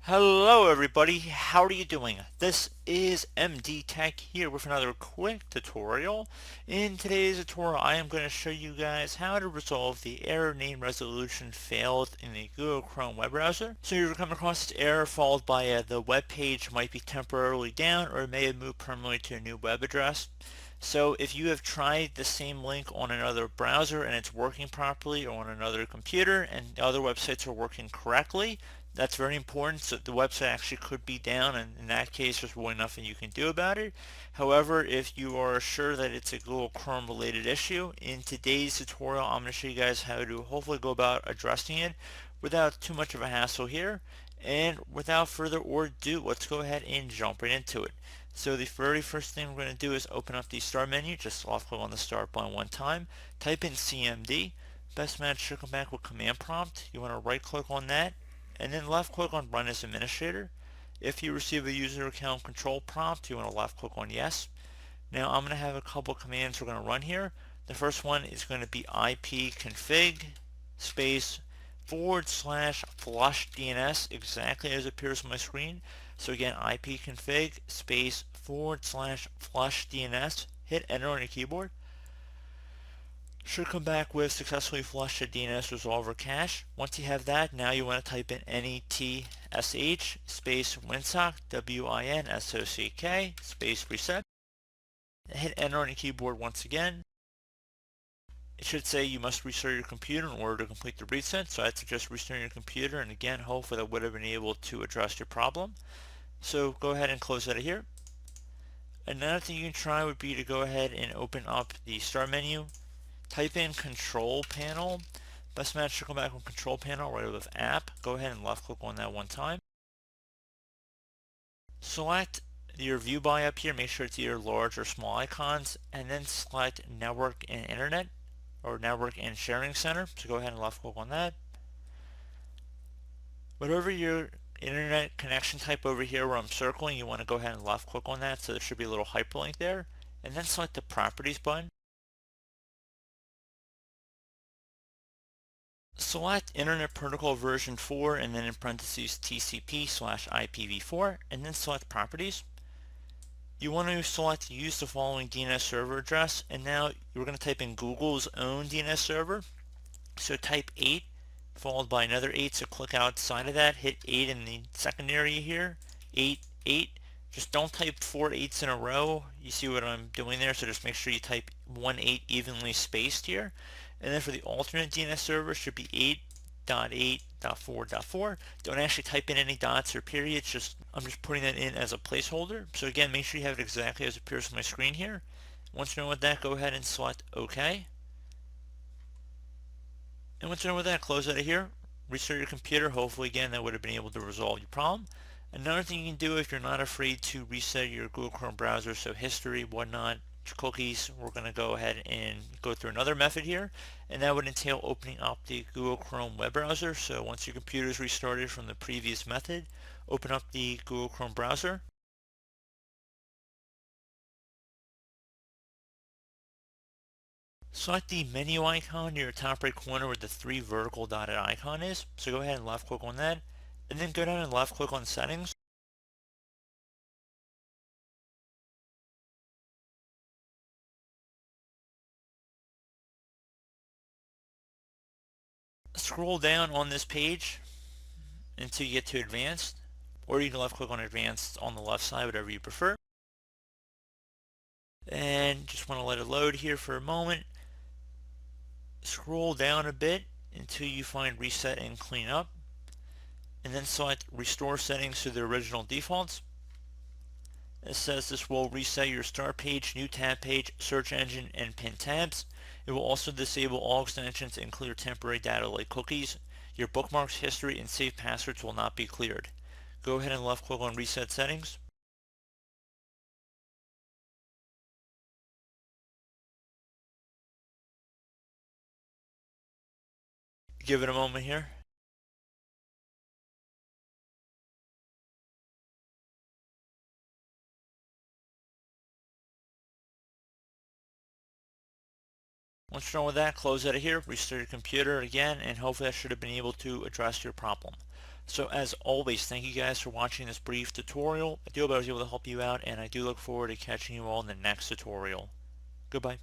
Hello everybody, how are you doing? This is MD Tech here with another quick tutorial. In today's tutorial I am going to show you guys how to resolve the error name resolution failed in the Google Chrome web browser. So you're coming across this error followed by the web page might be temporarily down or it may have moved permanently to a new web address. So if you have tried the same link on another browser and it's working properly, or on another computer and the other websites are working correctly, that's very important. So the website actually could be down, and in that case there's really nothing you can do about it. However, if you are sure that it's a Google Chrome related issue, in today's tutorial I'm going to show you guys how to hopefully go about addressing it without too much of a hassle here. And without further ado, let's go ahead and jump right into it. So the very first thing we're going to do is open up the start menu. Just left click on the start button one time, type in CMD. Best match should come back with command prompt. You want to right click on that and then left click on run as administrator. If you receive a user account control prompt, you want to left click on yes. Now I'm going to have a couple commands we're going to run here. The first one is going to be ipconfig space /flushdns, exactly as it appears on my screen. So again, ipconfig space /flushdns. Hit enter on your keyboard. Should come back with successfully flushed the DNS resolver cache. Once you have that, now you want to type in netsh space winsock, winsock space reset. Hit enter on your keyboard once again. It should say you must restart your computer in order to complete the reset, so I'd suggest restarting your computer, and again, hopefully that would have been able to address your problem. So go ahead and close out of here. Another thing you can try would be to go ahead and open up the start menu, type in control panel. Best match should come back on control panel right with app. Go ahead and left click on that one time. Select your view by up here, make sure it's either large or small icons, and then select network and internet, or network and sharing center. So go ahead and left click on that. Whatever your internet connection type over here where I'm circling, you want to go ahead and left click on that, so there should be a little hyperlink there, and then select the properties button. Select Internet Protocol version 4 and then in parentheses TCP/IPv4, and then select properties. You want to select use the following DNS server address, and now you're going to type in Google's own DNS server. So type 8 followed by another 8, so click outside of that, hit 8 in the second area here, 8, 8. Just don't type 4 8s in a row. You see what I'm doing there, so just make sure you type 1 8 evenly spaced here. And then for the alternate DNS server, should be 8.8.4.4. Don't actually type in any dots or periods, I'm just putting that in as a placeholder. So again, make sure you have it exactly as it appears on my screen here. Once you're done with that, go ahead and select OK. And once you're done with that, close out of here, restart your computer. Hopefully again that would have been able to resolve your problem. Another thing you can do if you're not afraid to reset your Google Chrome browser, so history, whatnot, cookies, we're going to go ahead and go through another method here, and that would entail opening up the Google Chrome web browser. So once your computer is restarted from the previous method, open up the Google Chrome browser. Select the menu icon near the top right corner where the 3 vertical dotted icon is. So go ahead and left click on that, and then go down and left click on settings. Scroll down on this page until you get to advanced, or you can left click on advanced on the left side, whatever you prefer. And just want to let it load here for a moment. Scroll down a bit until you find reset and clean up, and then select restore settings to the original defaults. It says this will reset your start page, new tab page, search engine, and pin tabs. It will also disable all extensions and clear temporary data like cookies. Your bookmarks, history, and saved passwords will not be cleared. Go ahead and left click on reset settings. Give it a moment here. Once you're done with that, close out of here, restart your computer again, and hopefully that should have been able to address your problem. So as always, thank you guys for watching this brief tutorial. I do hope I was able to help you out, and I do look forward to catching you all in the next tutorial. Goodbye.